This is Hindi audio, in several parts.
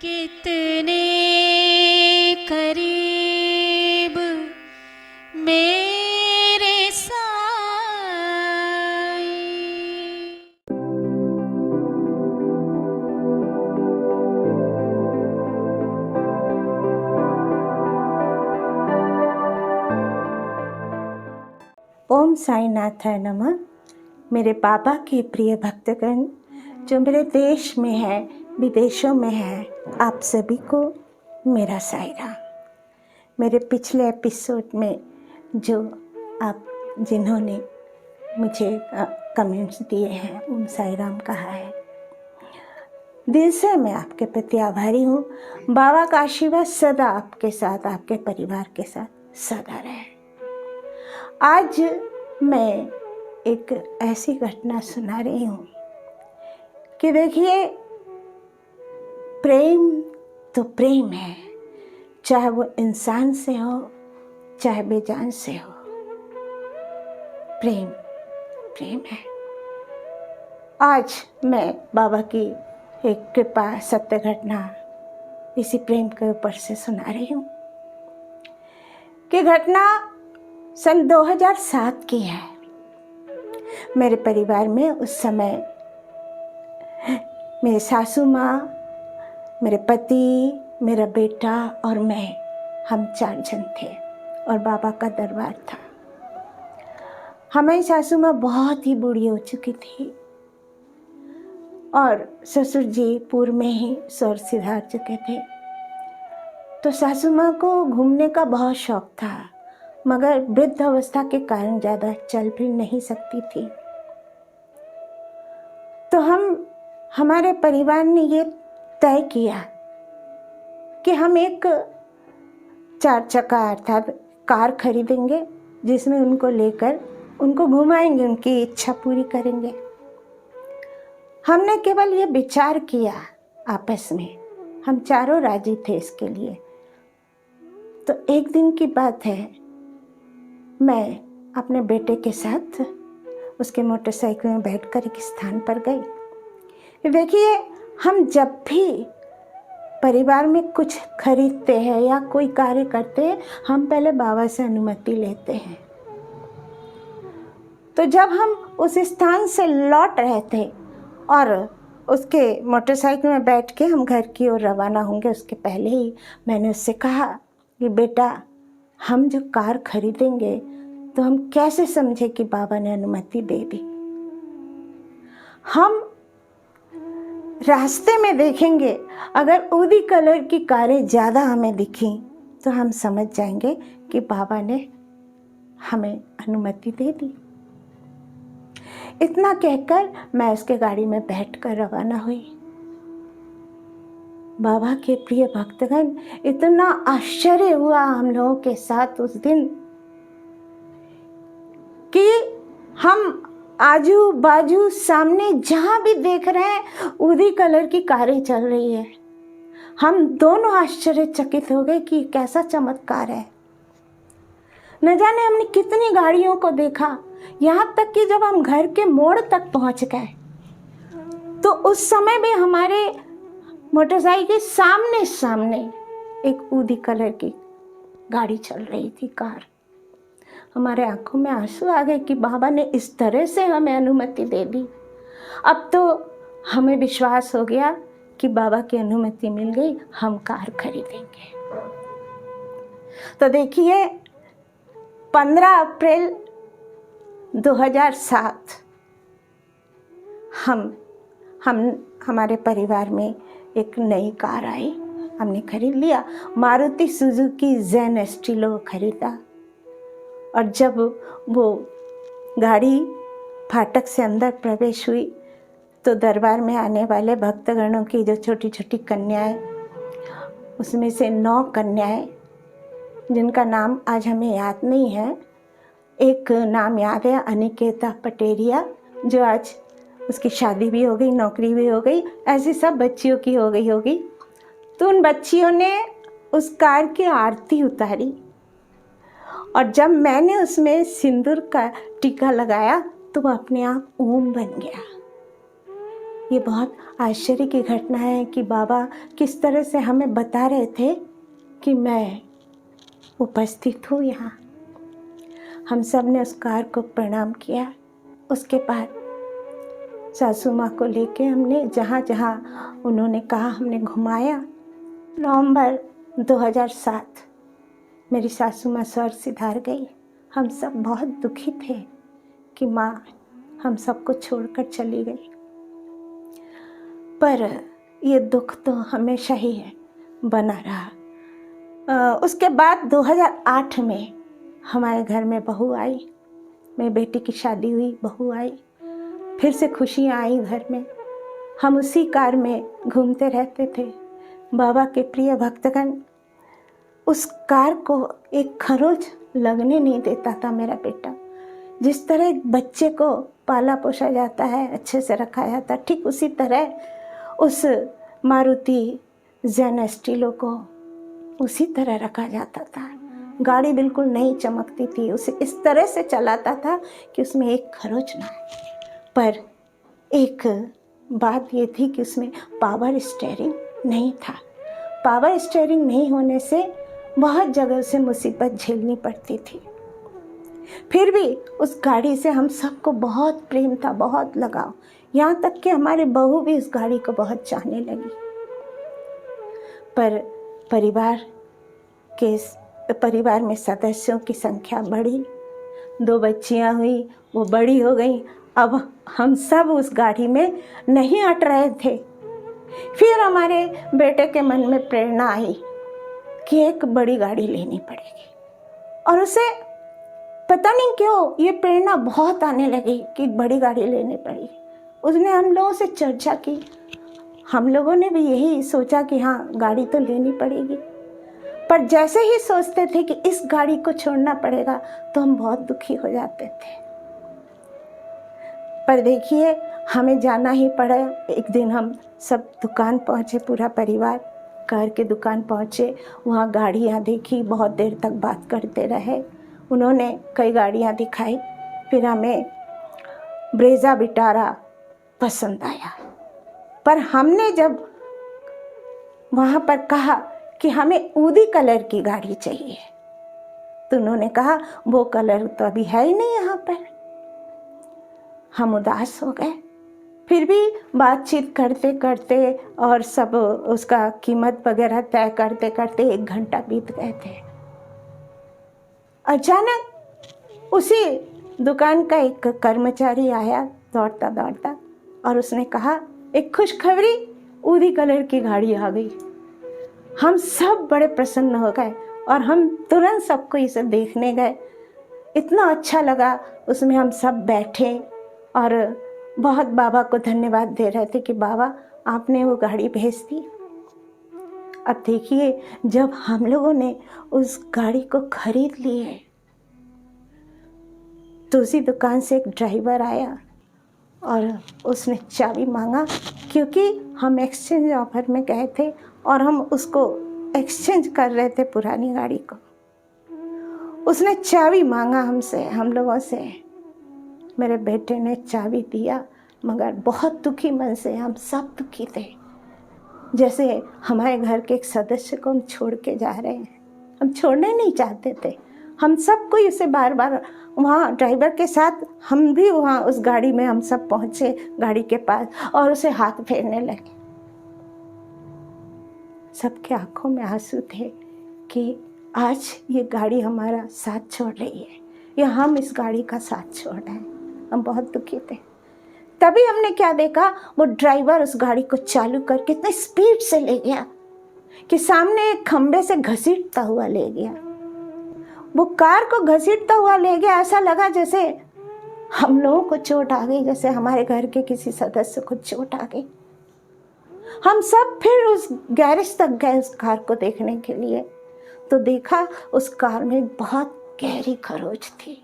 कितने करीब मेरे साईं। ओम साईनाथाय नमः। मेरे बाबा के प्रिय भक्तगण जो मेरे देश में है, विदेशों में है, आप सभी को मेरा साई राम। मेरे पिछले एपिसोड में जो आप जिन्होंने मुझे कमेंट्स दिए हैं, ओम साई राम कहा है, दिल से मैं आपके प्रति आभारी हूँ। बाबा का आशीर्वाद सदा आपके साथ, आपके परिवार के साथ सदा रहे। आज मैं एक ऐसी घटना सुना रही हूँ कि देखिए, प्रेम तो प्रेम है, चाहे वो इंसान से हो चाहे बेजान से हो, प्रेम प्रेम है। आज मैं बाबा की एक कृपा सत्य घटना इसी प्रेम के ऊपर से सुना रही हूँ कि घटना सन 2007 की है। मेरे परिवार में उस समय मेरे सासू माँ, मेरे पति, मेरा बेटा और मैं, हम 4 जन थे और बाबा का दरबार था। हमारी सासू माँ बहुत ही बूढ़ी हो चुकी थी और ससुर जी पूर्व में ही स्वर्ग सिधार चुके थे। तो सासू माँ को घूमने का बहुत शौक था, मगर वृद्ध अवस्था के कारण ज़्यादा चल फिर नहीं सकती थी। तो हमारे परिवार ने ये तय किया कि हम एक 4 चक्का अर्थात कार खरीदेंगे, जिसमें उनको लेकर उनको घुमाएंगे, उनकी इच्छा पूरी करेंगे। हमने केवल ये विचार किया आपस में, हम चारों राजी थे इसके लिए। तो एक दिन की बात है, मैं अपने बेटे के साथ उसके मोटरसाइकिल में बैठकर एक स्थान पर गई। देखिए, हम जब भी परिवार में कुछ खरीदते हैं या कोई कार्य करते हैं, हम पहले बाबा से अनुमति लेते हैं। तो जब हम उस स्थान से लौट रहे थे और उसके मोटरसाइकिल में बैठ के हम घर की ओर रवाना होंगे, उसके पहले ही मैंने उससे कहा कि बेटा, हम जो कार खरीदेंगे तो हम कैसे समझे कि बाबा ने अनुमति दे दी। हम रास्ते में देखेंगे, अगर ऊदी कलर की कारें ज़्यादा हमें दिखी तो हम समझ जाएंगे कि बाबा ने हमें अनुमति दे दी। इतना कहकर मैं उसके गाड़ी में बैठकर रवाना हुई। बाबा के प्रिय भक्तगण, इतना आश्चर्य हुआ हम लोगों के साथ उस दिन कि हम आजू बाजू सामने जहाँ भी देख रहे हैं ऊदी कलर की कारें चल रही है। हम दोनों आश्चर्यचकित हो गए कि कैसा चमत्कार है। न जाने हमने कितनी गाड़ियों को देखा, यहाँ तक कि जब हम घर के मोड़ तक पहुँच गए तो उस समय भी हमारे मोटरसाइकिल के सामने एक ऊदी कलर की गाड़ी चल रही थी, कार। हमारे आंखों में आंसू आ गए कि बाबा ने इस तरह से हमें अनुमति दे दी। अब तो हमें विश्वास हो गया कि बाबा की अनुमति मिल गई, हम कार खरीदेंगे। तो देखिए, 15 अप्रैल 2007 हमारे परिवार में एक नई कार आई, हमने खरीद लिया। मारुति सुजुकी ज़ेन स्टीलो खरीदा। और जब वो गाड़ी फाटक से अंदर प्रवेश हुई तो दरबार में आने वाले भक्तगणों की जो छोटी छोटी कन्याएं, उसमें से 9 कन्याएं, जिनका नाम आज हमें याद नहीं है। एक नाम याद है, अनिकेता पटेरिया, जो आज उसकी शादी भी हो गई, नौकरी भी हो गई, ऐसी सब बच्चियों की हो गई होगी। तो उन बच्चियों ने उस कार की आरती उतारी और जब मैंने उसमें सिंदूर का टीका लगाया तो वो अपने आप ओम बन गया। ये बहुत आश्चर्य की घटना है कि बाबा किस तरह से हमें बता रहे थे कि मैं उपस्थित हूँ यहाँ। हम सब ने उस कार को प्रणाम किया। उसके बाद सासू माँ को लेके हमने जहाँ जहाँ उन्होंने कहा हमने घुमाया। नवंबर 2007 मेरी सासू माँ स्वर्ग सिधार गई। हम सब बहुत दुखी थे कि माँ हम सबको छोड़कर चली गई, पर ये दुख तो हमेशा ही है, बना रहा। उसके बाद 2008 में हमारे घर में बहू आई। मेरी बेटी की शादी हुई, बहू आई, फिर से खुशियाँ आई घर में। हम उसी कार में घूमते रहते थे। बाबा के प्रिय भक्तगण, उस कार को एक खरोच लगने नहीं देता था मेरा बेटा। जिस तरह एक बच्चे को पाला पोसा जाता है, अच्छे से रखा जाता, ठीक उसी तरह उस मारुति जेन स्टीलो को उसी तरह रखा जाता था। गाड़ी बिल्कुल नहीं चमकती थी, उसे इस तरह से चलाता था कि उसमें एक खरोच ना आए। पर एक बात ये थी कि उसमें पावर स्टीयरिंग नहीं था। पावर स्टीयरिंग नहीं होने से बहुत जगह से मुसीबत झेलनी पड़ती थी। फिर भी उस गाड़ी से हम सबको बहुत प्रेम था, बहुत लगाव, यहाँ तक कि हमारी बहू भी उस गाड़ी को बहुत चाहने लगी। पर परिवार में सदस्यों की संख्या बढ़ी, 2 बच्चियाँ हुई, वो बड़ी हो गई। अब हम सब उस गाड़ी में नहीं अट रहे थे। फिर हमारे बेटे के मन में प्रेरणा आई कि एक बड़ी गाड़ी लेनी पड़ेगी, और उसे पता नहीं क्यों ये प्रेरणा बहुत आने लगी कि बड़ी गाड़ी लेनी पड़ेगी। उसने हम लोगों से चर्चा की, हम लोगों ने भी यही सोचा कि हाँ गाड़ी तो लेनी पड़ेगी। पर जैसे ही सोचते थे कि इस गाड़ी को छोड़ना पड़ेगा तो हम बहुत दुखी हो जाते थे। पर देखिए हमें जाना ही पड़ा। एक दिन हम सब दुकान पहुँचे, पूरा परिवार कार के दुकान पहुँचे, वहाँ गाड़ियाँ देखी, बहुत देर तक बात करते रहे। उन्होंने कई गाड़ियाँ दिखाई, फिर हमें ब्रेजा विटारा पसंद आया। पर हमने जब वहाँ पर कहा कि हमें ऊदी कलर की गाड़ी चाहिए, तो उन्होंने कहा वो कलर तो अभी है ही नहीं यहाँ पर। हम उदास हो गए। फिर भी बातचीत करते करते और सब उसका कीमत वगैरह तय करते करते 1 घंटा बीत गए थे। अचानक उसी दुकान का एक कर्मचारी आया दौड़ता दौड़ता, और उसने कहा एक खुशखबरी, ऊदी कलर की गाड़ी आ गई। हम सब बड़े प्रसन्न हो गए और हम तुरंत सबको इसे देखने गए। इतना अच्छा लगा। उसमें हम सब बैठे और बहुत बाबा को धन्यवाद दे रहे थे कि बाबा आपने वो गाड़ी भेज दी। अब देखिए जब हम लोगों ने उस गाड़ी को खरीद ली है तो उसी दुकान से एक ड्राइवर आया और उसने चाबी मांगा, क्योंकि हम एक्सचेंज ऑफर में गए थे और हम उसको एक्सचेंज कर रहे थे पुरानी गाड़ी को। उसने चाबी मांगा हमसे, हम लोगों से। मेरे बेटे ने चाबी दिया, मगर बहुत दुखी मन से। हम सब दुखी थे, जैसे हमारे घर के एक सदस्य को हम छोड़ के जा रहे हैं। हम छोड़ने नहीं चाहते थे। हम सबको इसे बार बार वहाँ ड्राइवर के साथ हम भी वहाँ उस गाड़ी में हम सब पहुँचे गाड़ी के पास और उसे हाथ फेरने लगे। सबके आंखों में आंसू थे कि आज ये गाड़ी हमारा साथ छोड़ रही है या हम इस गाड़ी का साथ छोड़ रहे हैं। हम बहुत दुखी थे। तभी हमने क्या देखा, वो ड्राइवर उस गाड़ी को चालू करके इतनी स्पीड से ले गया कि सामने एक खंबे से घसीटता हुआ ले गया। वो कार को घसीटता हुआ ले गया। ऐसा लगा जैसे हम लोगों को चोट आ गई, जैसे हमारे घर के किसी सदस्य को चोट आ गई। हम सब फिर उस गैरेज तक गए उस कार को देखने के लिए, तो देखा उस कार में बहुत गहरी खरोच थी।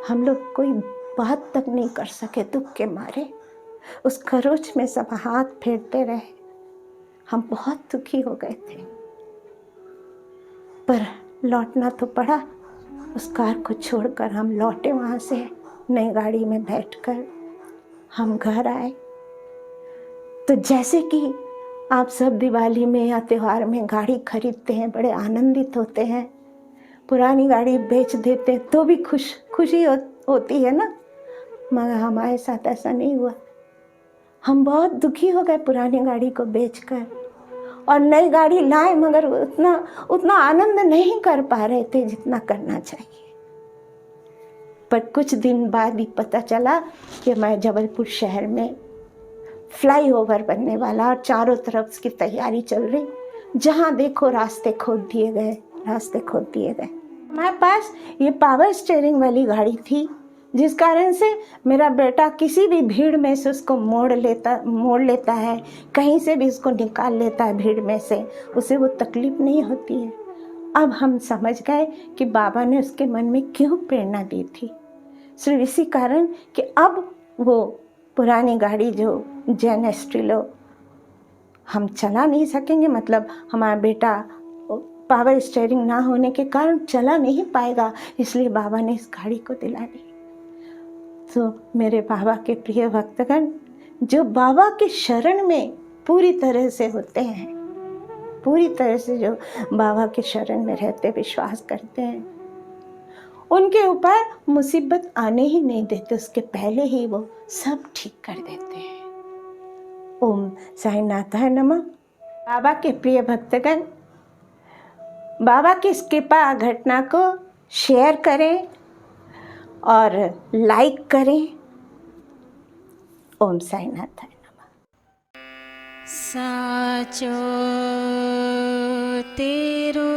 हम लोग कोई बात तक नहीं कर सके दुख के मारे। उस खरोच में सब हाथ फेरते रहे। हम बहुत दुखी हो गए थे, पर लौटना तो पड़ा। उस कार को छोड़कर हम लौटे वहाँ से नई गाड़ी में बैठकर। हम घर आए तो जैसे कि आप सब दिवाली में या त्योहार में गाड़ी खरीदते हैं, बड़े आनंदित होते हैं, पुरानी गाड़ी बेच देते हैं तो भी खुशी होती है ना, मगर हमारे साथ ऐसा नहीं हुआ। हम बहुत दुखी हो गए पुरानी गाड़ी को बेचकर और नई गाड़ी लाए, मगर उतना आनंद नहीं कर पा रहे थे जितना करना चाहिए। पर कुछ दिन बाद ही पता चला कि मैं जबलपुर शहर में फ्लाईओवर बनने वाला और चारों तरफ उसकी तैयारी चल रही, जहाँ देखो रास्ते खोद दिए गए। हमारे पास ये पावर स्टीयरिंग वाली गाड़ी थी, जिस कारण से मेरा बेटा किसी भी भीड़ में से उसको मोड़ लेता है, कहीं से भी उसको निकाल लेता है भीड़ में से, उसे वो तकलीफ नहीं होती है। अब हम समझ गए कि बाबा ने उसके मन में क्यों प्रेरणा दी थी, सिर्फ इसी कारण कि अब वो पुरानी गाड़ी जो जेन एस्ट्रिलो हम चला नहीं सकेंगे, मतलब हमारा बेटा पावर स्टीयरिंग ना होने के कारण चला नहीं पाएगा, इसलिए बाबा ने इस गाड़ी को दिला दी। तो मेरे बाबा के प्रिय भक्तगण, जो बाबा के शरण में पूरी तरह से होते हैं, पूरी तरह से जो बाबा के शरण में रहते, विश्वास करते हैं, उनके ऊपर मुसीबत आने ही नहीं देते, उसके पहले ही वो सब ठीक कर देते हैं। ओम साईनाथाय नमः। बाबा के प्रिय भक्तगण, बाबा की इस कृपा घटना को शेयर करें और लाइक करें। ओम साईनाथाय नमः। साचो तेरो